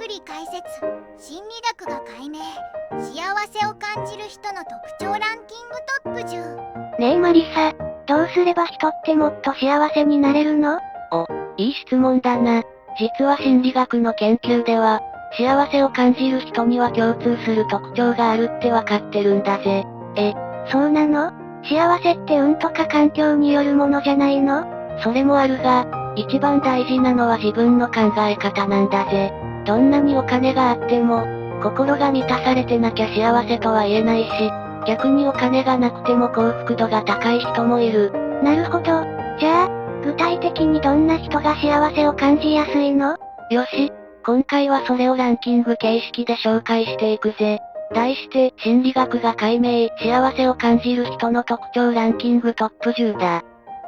くり解説。心理学が解明。幸せを感じる人の特徴ランキングトップ10。ねえマリサ、どうすれば人ってもっと幸せになれるの？いい質問だな。実は心理学の研究では、幸せを感じる人には共通する特徴があるってわかってるんだぜ。そうなの？幸せって運とか環境によるものじゃないの？それもあるが、一番大事なのは自分の考え方なんだぜ。どんなにお金があっても、心が満たされてなきゃ幸せとは言えないし、逆にお金がなくても幸福度が高い人もいる。なるほど。じゃあ、具体的にどんな人が幸せを感じやすいの？よし、今回はそれをランキング形式で紹介していくぜ。題して、心理学が解明、幸せを感じる人の特徴ランキングトップ10だ。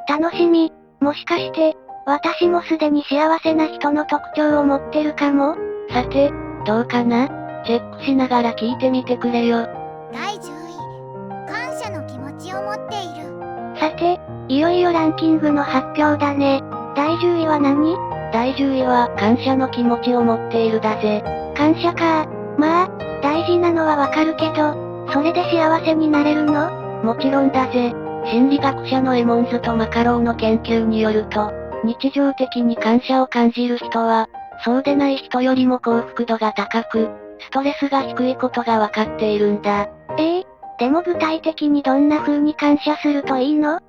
楽しみ。もしかして、私もすでに幸せな人の特徴を持ってるかも？さて、どうかな？チェックしながら聞いてみてくれよ。第10位。感謝の気持ちを持っている。さて、いよいよランキングの発表だね。第10位は何？第10位は、感謝の気持ちを持っているだぜ。感謝か。まあ、大事なのはわかるけど、それで幸せになれるの？もちろんだぜ。心理学者のエモンズとマカローの研究によると、日常的に感謝を感じる人は、そうでない人よりも幸福度が高く、ストレスが低いことがわかっているんだ。でも具体的にどんな風に感謝するといいの？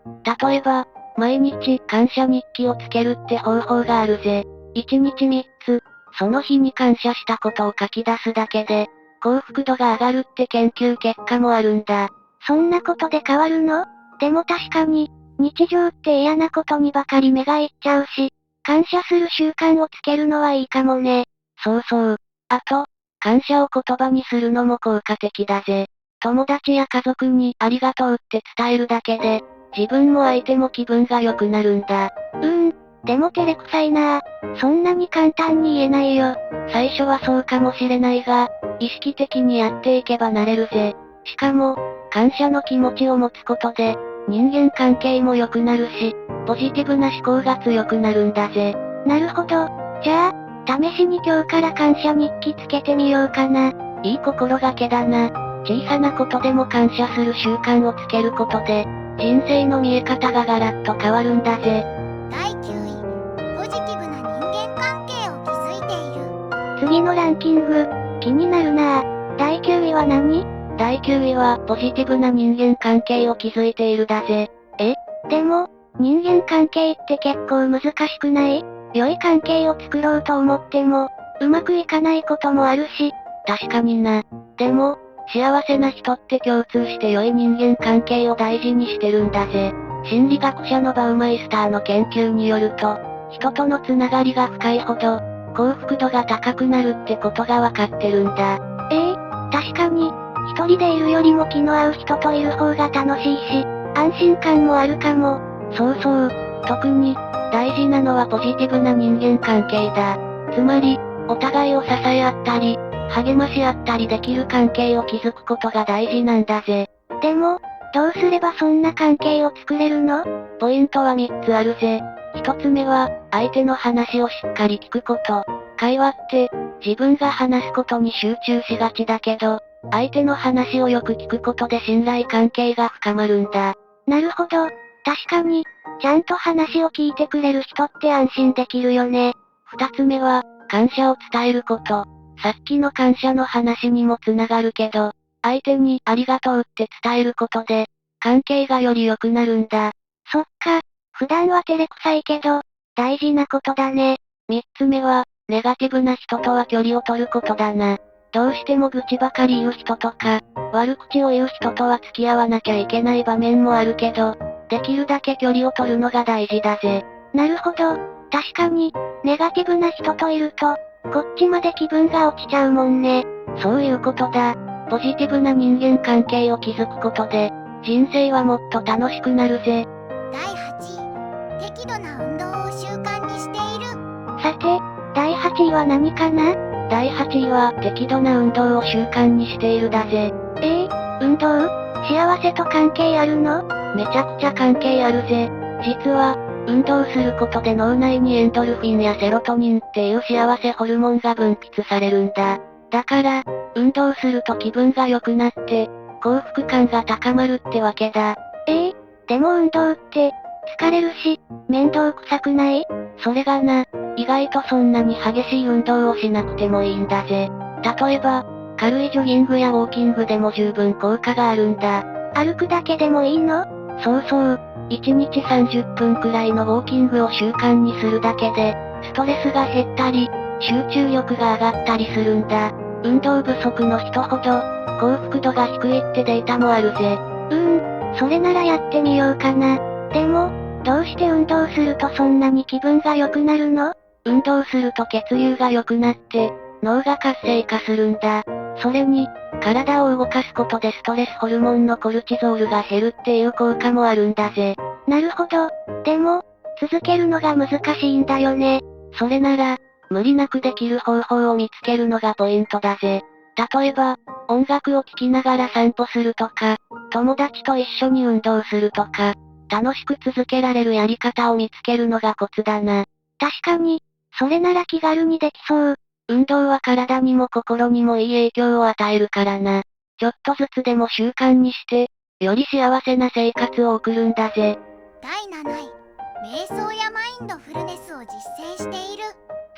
例えば、毎日感謝日記をつけるって方法があるぜ。1日3つ、その日に感謝したことを書き出すだけで、幸福度が上がるって研究結果もあるんだ。そんなことで変わるの？でも確かに、日常って嫌なことにばかり目がいっちゃうし、感謝する習慣をつけるのはいいかもね。そうそう。あと、感謝を言葉にするのも効果的だぜ。友達や家族にありがとうって伝えるだけで、自分も相手も気分が良くなるんだ。でも照れくさいなぁ。そんなに簡単に言えないよ。最初はそうかもしれないが、意識的にやっていけばなれるぜ。しかも、感謝の気持ちを持つことで、人間関係も良くなるし、ポジティブな思考が強くなるんだぜ。なるほど。じゃあ、試しに今日から感謝日記つけてみようかな。いい心がけだな。小さなことでも感謝する習慣をつけることで、人生の見え方がガラッと変わるんだぜ。第9位。ポジティブな人間関係を築いている。次のランキング、気になるなぁ。第9位は何？第9位は、ポジティブな人間関係を築いているだぜ。でも、人間関係って結構難しくない？良い関係を作ろうと思っても、うまくいかないこともあるし。確かにな。でも、幸せな人って共通して良い人間関係を大事にしてるんだぜ。心理学者のバウマイスターの研究によると、人とのつながりが深いほど、幸福度が高くなるってことがわかってるんだ。確かに、一人でいるよりも気の合う人といる方が楽しいし、安心感もあるかも。そうそう。特に、大事なのはポジティブな人間関係だ。つまり、お互いを支え合ったり、励まし合ったりできる関係を築くことが大事なんだぜ。でも、どうすればそんな関係を作れるの？ポイントは3つあるぜ。1つ目は、相手の話をしっかり聞くこと。会話って、自分が話すことに集中しがちだけど、相手の話をよく聞くことで信頼関係が深まるんだ。なるほど。確かに、ちゃんと話を聞いてくれる人って安心できるよね。2つ目は、感謝を伝えること。さっきの感謝の話にもつながるけど、相手にありがとうって伝えることで、関係がより良くなるんだ。そっか、普段は照れくさいけど、大事なことだね。3つ目は、ネガティブな人とは距離を取ることだな。どうしても愚痴ばかり言う人とか、悪口を言う人とは付き合わなきゃいけない場面もあるけど、できるだけ距離を取るのが大事だぜ。なるほど。確かに、ネガティブな人といると、こっちまで気分が落ちちゃうもんね。そういうことだ。ポジティブな人間関係を築くことで、人生はもっと楽しくなるぜ。第8位。適度な運動を習慣にしている。さて、第8位は何かな？第8位は、適度な運動を習慣にしているだぜ。運動？幸せと関係あるの？めちゃくちゃ関係あるぜ。実は、運動することで脳内にエンドルフィンやセロトニンっていう幸せホルモンが分泌されるんだ。だから、運動すると気分が良くなって、幸福感が高まるってわけだ。でも運動って、疲れるし、面倒くさくない？それがな、意外とそんなに激しい運動をしなくてもいいんだぜ。例えば、軽いジョギングやウォーキングでも十分効果があるんだ。歩くだけでもいいの？そうそう。1日30分くらいのウォーキングを習慣にするだけで、ストレスが減ったり、集中力が上がったりするんだ。運動不足の人ほど、幸福度が低いってデータもあるぜ。それならやってみようかな。でも、どうして運動するとそんなに気分が良くなるの？運動すると血流が良くなって、脳が活性化するんだ。それに、体を動かすことでストレスホルモンのコルチゾールが減るっていう効果もあるんだぜ。なるほど。でも、続けるのが難しいんだよね。それなら、無理なくできる方法を見つけるのがポイントだぜ。例えば、音楽を聴きながら散歩するとか、友達と一緒に運動するとか、楽しく続けられるやり方を見つけるのがコツだな。確かに、それなら気軽にできそう。運動は体にも心にもいい影響を与えるからな。ちょっとずつでも習慣にして、より幸せな生活を送るんだぜ。第7位、瞑想やマインドフルネスを実践している。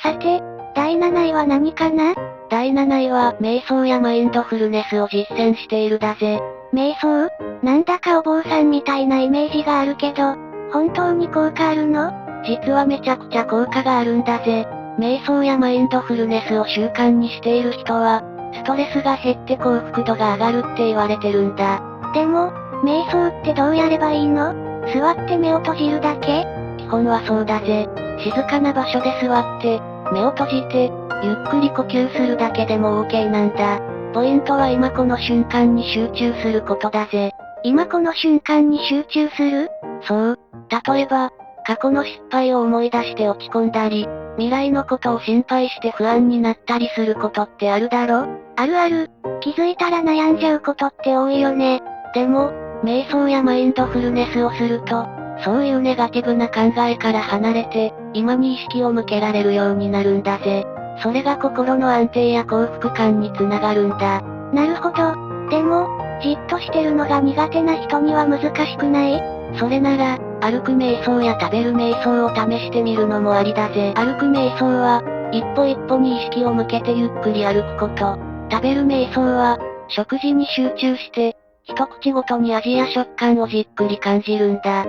さて、第7位は何かな？第7位は、瞑想やマインドフルネスを実践しているだぜ。瞑想？なんだかお坊さんみたいなイメージがあるけど、本当に効果あるの？実はめちゃくちゃ効果があるんだぜ。瞑想やマインドフルネスを習慣にしている人は、ストレスが減って幸福度が上がるって言われてるんだ。でも、瞑想ってどうやればいいの？座って目を閉じるだけ？基本はそうだぜ。静かな場所で座って、目を閉じて、ゆっくり呼吸するだけでも OK なんだ。ポイントは今この瞬間に集中することだぜ。今この瞬間に集中する？そう。例えば、過去の失敗を思い出して落ち込んだり、未来のことを心配して不安になったりすることってあるだろ？あるある。気づいたら悩んじゃうことって多いよね。でも、瞑想やマインドフルネスをすると、そういうネガティブな考えから離れて、今に意識を向けられるようになるんだぜ。それが心の安定や幸福感につながるんだ。なるほど。でも、じっとしてるのが苦手な人には難しくない？それなら、歩く瞑想や食べる瞑想を試してみるのもありだぜ。歩く瞑想は、一歩一歩に意識を向けてゆっくり歩くこと。食べる瞑想は、食事に集中して、一口ごとに味や食感をじっくり感じるんだ。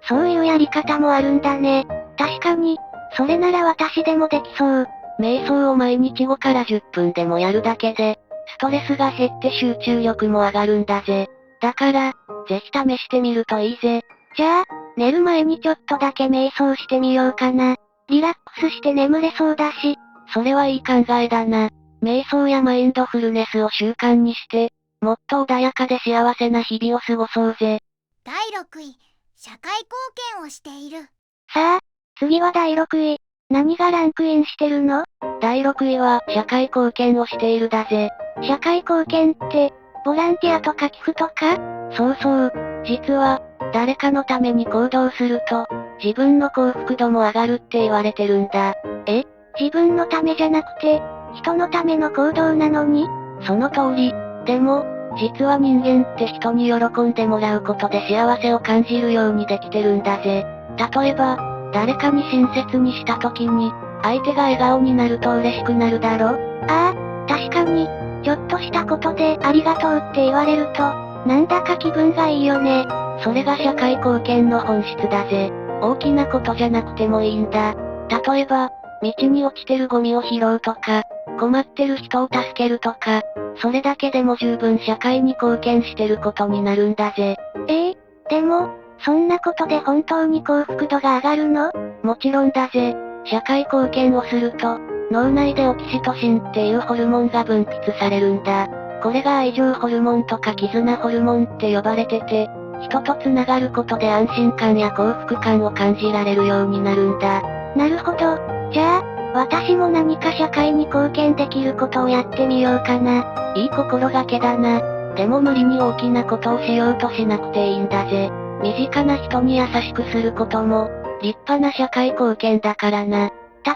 そういうやり方もあるんだね。確かに、それなら私でもできそう。瞑想を毎日5から10分でもやるだけで、ストレスが減って集中力も上がるんだぜ。だから、ぜひ試してみるといいぜ。じゃあ、寝る前にちょっとだけ瞑想してみようかな。リラックスして眠れそうだし。それはいい考えだな。瞑想やマインドフルネスを習慣にして、もっと穏やかで幸せな日々を過ごそうぜ。第6位、社会貢献をしている。さあ、次は第6位。何がランクインしてるの？第6位は、社会貢献をしているだぜ。社会貢献って、ボランティアとか寄付とか？そうそう。実は、誰かのために行動すると、自分の幸福度も上がるって言われてるんだ。自分のためじゃなくて、人のための行動なのに？その通り。でも、実は人間って人に喜んでもらうことで幸せを感じるようにできてるんだぜ。例えば、誰かに親切にした時に、相手が笑顔になると嬉しくなるだろ？ああ、確かに、ちょっとしたことでありがとうって言われると、なんだか気分がいいよね。それが社会貢献の本質だぜ。大きなことじゃなくてもいいんだ。例えば、道に落ちてるゴミを拾うとか、困ってる人を助けるとか、それだけでも十分社会に貢献してることになるんだぜ。でも、そんなことで本当に幸福度が上がるの？もちろんだぜ。社会貢献をすると、脳内でオキシトシンっていうホルモンが分泌されるんだ。これが愛情ホルモンとか絆ホルモンって呼ばれてて、人と繋がることで安心感や幸福感を感じられるようになるんだ。なるほど。じゃあ、私も何か社会に貢献できることをやってみようかな。いい心がけだな。でも無理に大きなことをしようとしなくていいんだぜ。身近な人に優しくすることも、立派な社会貢献だからな。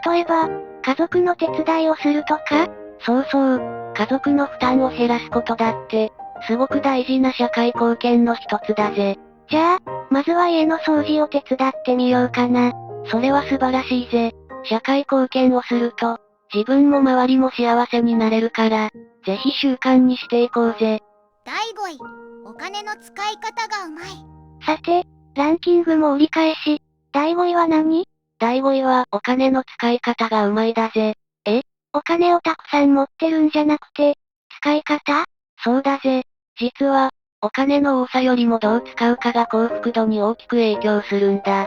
例えば、家族の手伝いをするとか？そうそう、家族の負担を減らすことだって、すごく大事な社会貢献の一つだぜ。じゃあ、まずは家の掃除を手伝ってみようかな。それは素晴らしいぜ。社会貢献をすると、自分も周りも幸せになれるから、ぜひ習慣にしていこうぜ。第5位、お金の使い方がうまい。さて、ランキングも折り返し、第5位は何？第5位は、お金の使い方がうまいだぜ。お金をたくさん持ってるんじゃなくて、使い方？そうだぜ。実は、お金の多さよりもどう使うかが幸福度に大きく影響するんだ。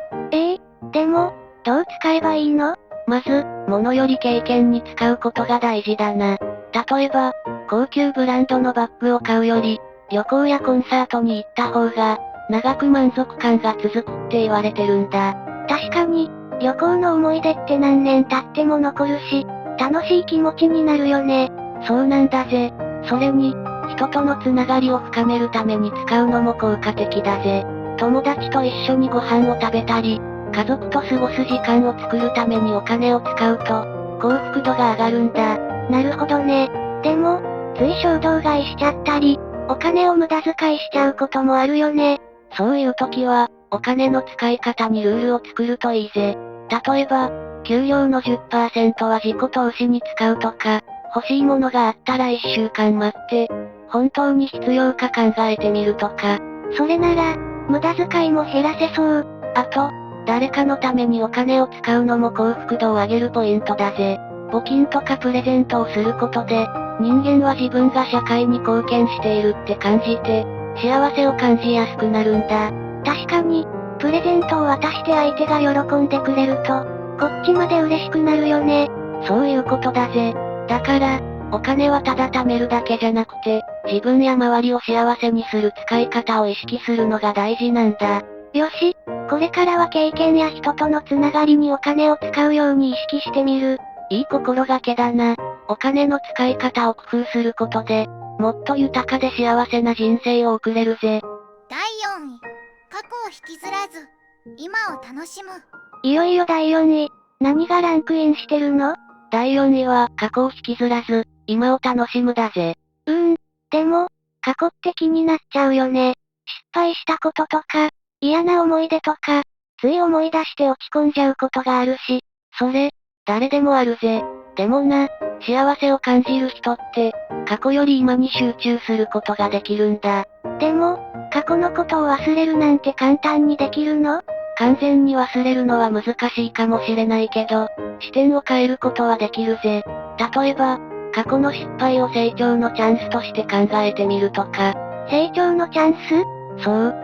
でも、どう使えばいいの？まず、物より経験に使うことが大事だな。例えば、高級ブランドのバッグを買うより、旅行やコンサートに行った方が、長く満足感が続くって言われてるんだ。確かに、旅行の思い出って何年経っても残るし、楽しい気持ちになるよね。そうなんだぜ。それに、人とのつながりを深めるために使うのも効果的だぜ。友達と一緒にご飯を食べたり、家族と過ごす時間を作るためにお金を使うと、幸福度が上がるんだ。なるほどね。でも、つい衝動買いしちゃったり、お金を無駄遣いしちゃうこともあるよね。そういう時は、お金の使い方にルールを作るといいぜ。例えば、給料の 10% は自己投資に使うとか、欲しいものがあったら1週間待って、本当に必要か考えてみるとか。それなら、無駄遣いも減らせそう。あと、誰かのためにお金を使うのも幸福度を上げるポイントだぜ。募金とかプレゼントをすることで、人間は自分が社会に貢献しているって感じて、幸せを感じやすくなるんだ。確かに、プレゼントを渡して相手が喜んでくれると、こっちまで嬉しくなるよね。そういうことだぜ。だから、お金はただ貯めるだけじゃなくて、自分や周りを幸せにする使い方を意識するのが大事なんだ。よし、これからは経験や人とのつながりにお金を使うように意識してみる。いい心がけだな。お金の使い方を工夫することで、もっと豊かで幸せな人生を送れるぜ。第4位、過去を引きずらず、今を楽しむ。いよいよ第4位、何がランクインしてるの？第4位は、過去を引きずらず、今を楽しむだぜ。でも、過去って気になっちゃうよね。失敗したこととか、嫌な思い出とか、つい思い出して落ち込んじゃうことがあるし。それ、誰でもあるぜ。でもな、幸せを感じる人って、過去より今に集中することができるんだ。でも、過去のことを忘れるなんて簡単にできるの？完全に忘れるのは難しいかもしれないけど、視点を変えることはできるぜ。例えば、過去の失敗を成長のチャンスとして考えてみるとか。成長のチャンス？そう。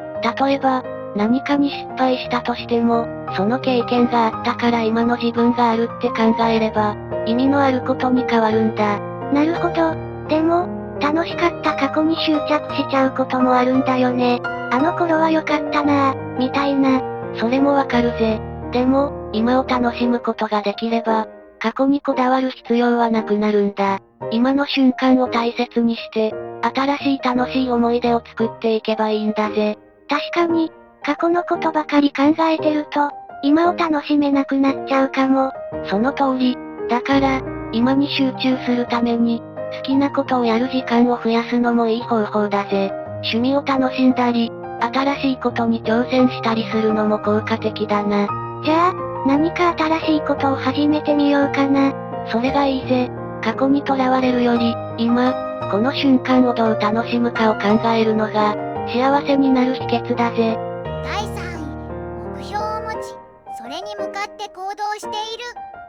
例えば、何かに失敗したとしても、その経験があったから今の自分があるって考えれば、意味のあることに変わるんだ。なるほど。でも、楽しかった過去に執着しちゃうこともあるんだよね。あの頃は良かったなぁ、みたいな。それもわかるぜ。でも、今を楽しむことができれば、過去にこだわる必要はなくなるんだ。今の瞬間を大切にして、新しい楽しい思い出を作っていけばいいんだぜ。確かに、過去のことばかり考えてると、今を楽しめなくなっちゃうかも。その通り。だから、今に集中するために、好きなことをやる時間を増やすのもいい方法だぜ。趣味を楽しんだり、新しいことに挑戦したりするのも効果的だな。じゃあ、何か新しいことを始めてみようかな。それがいいぜ。過去にとらわれるより、今、この瞬間をどう楽しむかを考えるのが、幸せになる秘訣だぜ。第3位、目標を持ち、それに向かって行動している。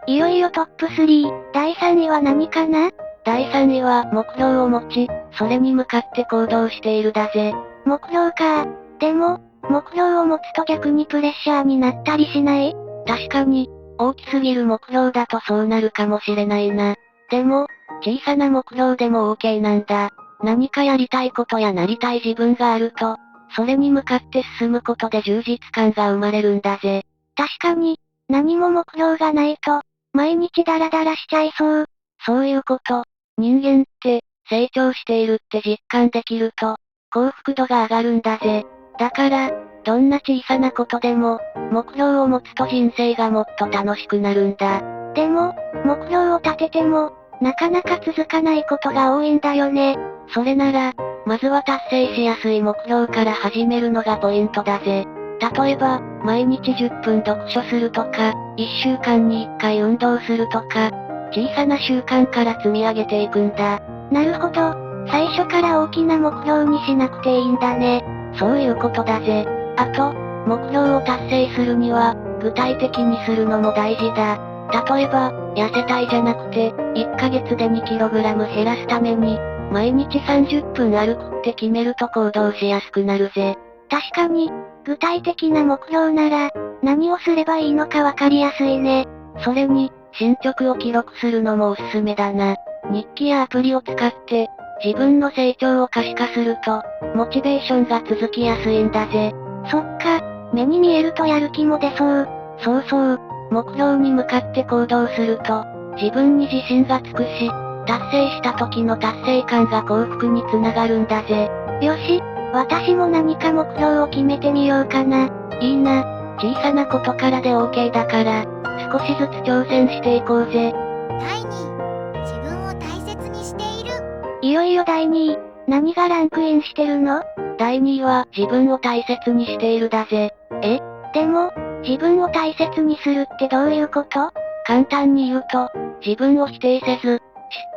いよいよトップ3、第3位は何かな？第3位は目標を持ち、それに向かって行動しているだぜ。目標か。でも、目標を持つと逆にプレッシャーになったりしない？確かに、大きすぎる目標だとそうなるかもしれないな。でも、小さな目標でも OK なんだ。何かやりたいことやなりたい自分があると、それに向かって進むことで充実感が生まれるんだぜ。確かに、何も目標がないと、毎日ダラダラしちゃいそう。そういうこと。人間って、成長しているって実感できると、幸福度が上がるんだぜ。だから、どんな小さなことでも、目標を持つと人生がもっと楽しくなるんだ。でも、目標を立てても、なかなか続かないことが多いんだよね。それなら、まずは達成しやすい目標から始めるのがポイントだぜ。例えば、毎日10分読書するとか、1週間に1回運動するとか、小さな習慣から積み上げていくんだ。なるほど。最初から大きな目標にしなくていいんだね。そういうことだぜ。あと、目標を達成するには、具体的にするのも大事だ。例えば、痩せたいじゃなくて、1ヶ月で 2kg 減らすために、毎日30分歩くって決めると行動しやすくなるぜ。確かに、具体的な目標なら、何をすればいいのかわかりやすいね。それに、進捗を記録するのもおすすめだな。日記やアプリを使って、自分の成長を可視化すると、モチベーションが続きやすいんだぜ。そっか、目に見えるとやる気も出そう。そうそう、目標に向かって行動すると、自分に自信がつくし、達成した時の達成感が幸福につながるんだぜ。よし、私も何か目標を決めてみようかな。いいな、小さなことからで OK だから、少しずつ挑戦していこうぜ。第2、自分を大切にしている。いよいよ第2位、何がランクインしてるの？第2位は自分を大切にしているだぜ。でも、自分を大切にするってどういうこと？簡単に言うと、自分を否定せず、しっ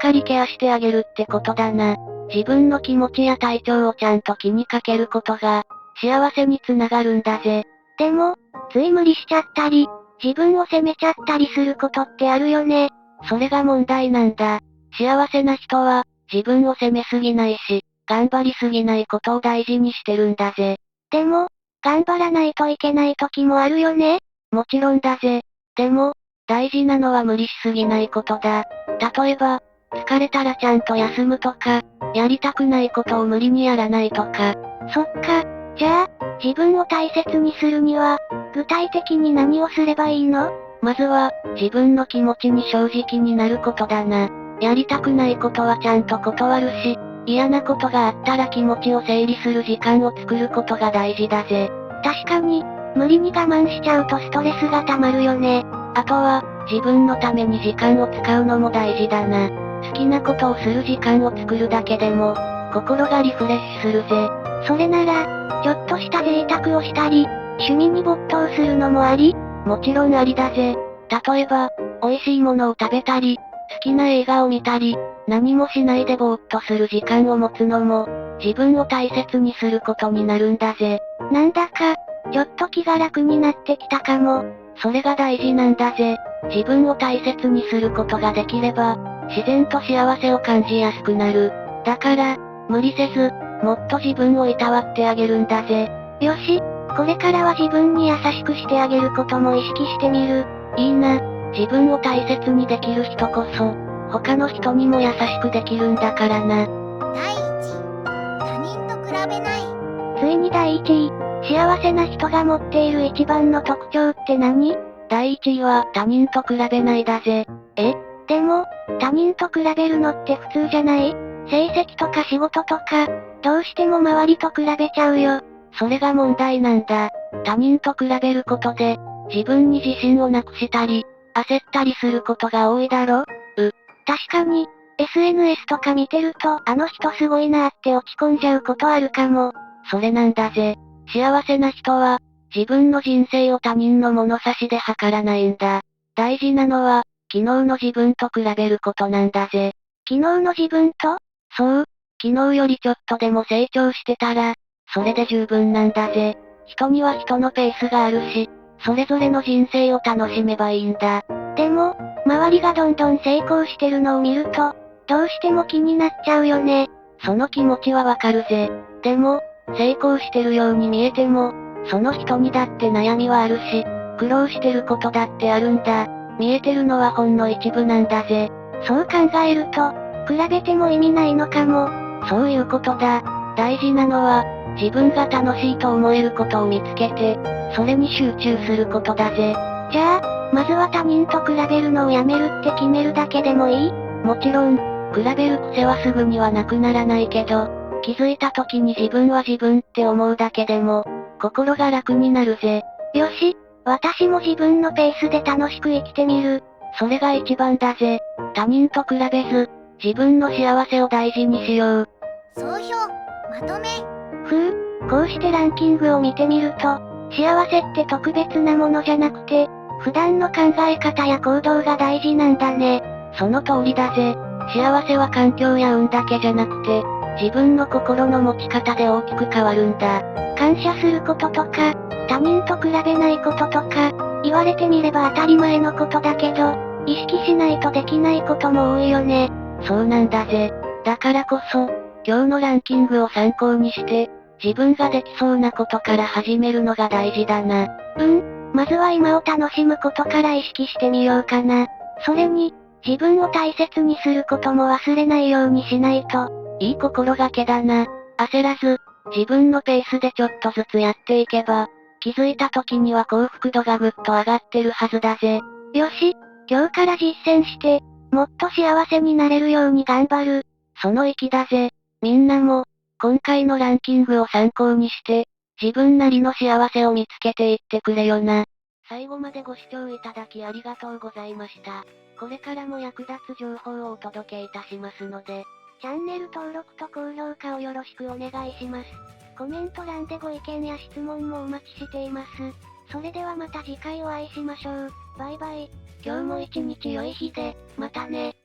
かりケアしてあげるってことだな。自分の気持ちや体調をちゃんと気にかけることが、幸せにつながるんだぜ。でも、つい無理しちゃったり、自分を責めちゃったりすることってあるよね。それが問題なんだ。幸せな人は、自分を責めすぎないし、頑張りすぎないことを大事にしてるんだぜ。でも、頑張らないといけない時もあるよね。もちろんだぜ。でも、大事なのは無理しすぎないことだ。例えば、疲れたらちゃんと休むとか、やりたくないことを無理にやらないとか。そっか、じゃあ、自分を大切にするには、具体的に何をすればいいの？まずは、自分の気持ちに正直になることだな。やりたくないことはちゃんと断るし、嫌なことがあったら気持ちを整理する時間を作ることが大事だぜ。確かに、無理に我慢しちゃうとストレスが溜まるよね。あとは、自分のために時間を使うのも大事だな。好きなことをする時間を作るだけでも、心がリフレッシュするぜ。それなら、ちょっとした贅沢をしたり、趣味に没頭するのもあり？もちろんありだぜ。例えば、美味しいものを食べたり、好きな映画を見たり、何もしないでぼーっとする時間を持つのも、自分を大切にすることになるんだぜ。なんだか、ちょっと気が楽になってきたかも。それが大事なんだぜ。自分を大切にすることができれば、自然と幸せを感じやすくなる。だから、無理せず、もっと自分をいたわってあげるんだぜ。よし、これからは自分に優しくしてあげることも意識してみる。いいな、自分を大切にできる人こそ、他の人にも優しくできるんだからな。第1、他人と比べない。ついに第1位、幸せな人が持っている一番の特徴って何？第1位は他人と比べないだぜ。でも、他人と比べるのって普通じゃない？成績とか仕事とか、どうしても周りと比べちゃうよ。それが問題なんだ。他人と比べることで、自分に自信をなくしたり、焦ったりすることが多いだろ？確かに、SNS とか見てるとあの人すごいなって落ち込んじゃうことあるかも。それなんだぜ。幸せな人は、自分の人生を他人の物差しで測らないんだ。大事なのは、昨日の自分と比べることなんだぜ。昨日の自分と？そう、昨日よりちょっとでも成長してたら、それで十分なんだぜ。人には人のペースがあるし、それぞれの人生を楽しめばいいんだ。でも、周りがどんどん成功してるのを見ると、どうしても気になっちゃうよね。その気持ちはわかるぜ。でも、成功してるように見えても、その人にだって悩みはあるし、苦労してることだってあるんだ。見えてるのはほんの一部なんだぜ。そう考えると、比べても意味ないのかも。そういうことだ。大事なのは、自分が楽しいと思えることを見つけて、それに集中することだぜ。じゃあ、まずは他人と比べるのをやめるって決めるだけでもいい？もちろん、比べる癖はすぐにはなくならないけど、気づいた時に自分は自分って思うだけでも、心が楽になるぜ。よし、私も自分のペースで楽しく生きてみる。それが一番だぜ。他人と比べず、自分の幸せを大事にしよう。総評、まとめ。こうしてランキングを見てみると、幸せって特別なものじゃなくて、普段の考え方や行動が大事なんだね。その通りだぜ。幸せは環境や運だけじゃなくて、自分の心の持ち方で大きく変わるんだ。感謝することとか、他人と比べないこととか、言われてみれば当たり前のことだけど、意識しないとできないことも多いよね。そうなんだぜ。だからこそ、今日のランキングを参考にして、自分ができそうなことから始めるのが大事だな。まずは今を楽しむことから意識してみようかな。それに、自分を大切にすることも忘れないようにしないと。いい心がけだな。焦らず、自分のペースでちょっとずつやっていけば、気づいた時には幸福度がぐっと上がってるはずだぜ。よし、今日から実践して、もっと幸せになれるように頑張る。その域だぜ。みんなも、今回のランキングを参考にして、自分なりの幸せを見つけていってくれよな。最後までご視聴いただきありがとうございました。これからも役立つ情報をお届けいたしますので、チャンネル登録と高評価をよろしくお願いします。コメント欄でご意見や質問もお待ちしています。それではまた次回お会いしましょう。バイバイ。今日も一日良い日で、またね。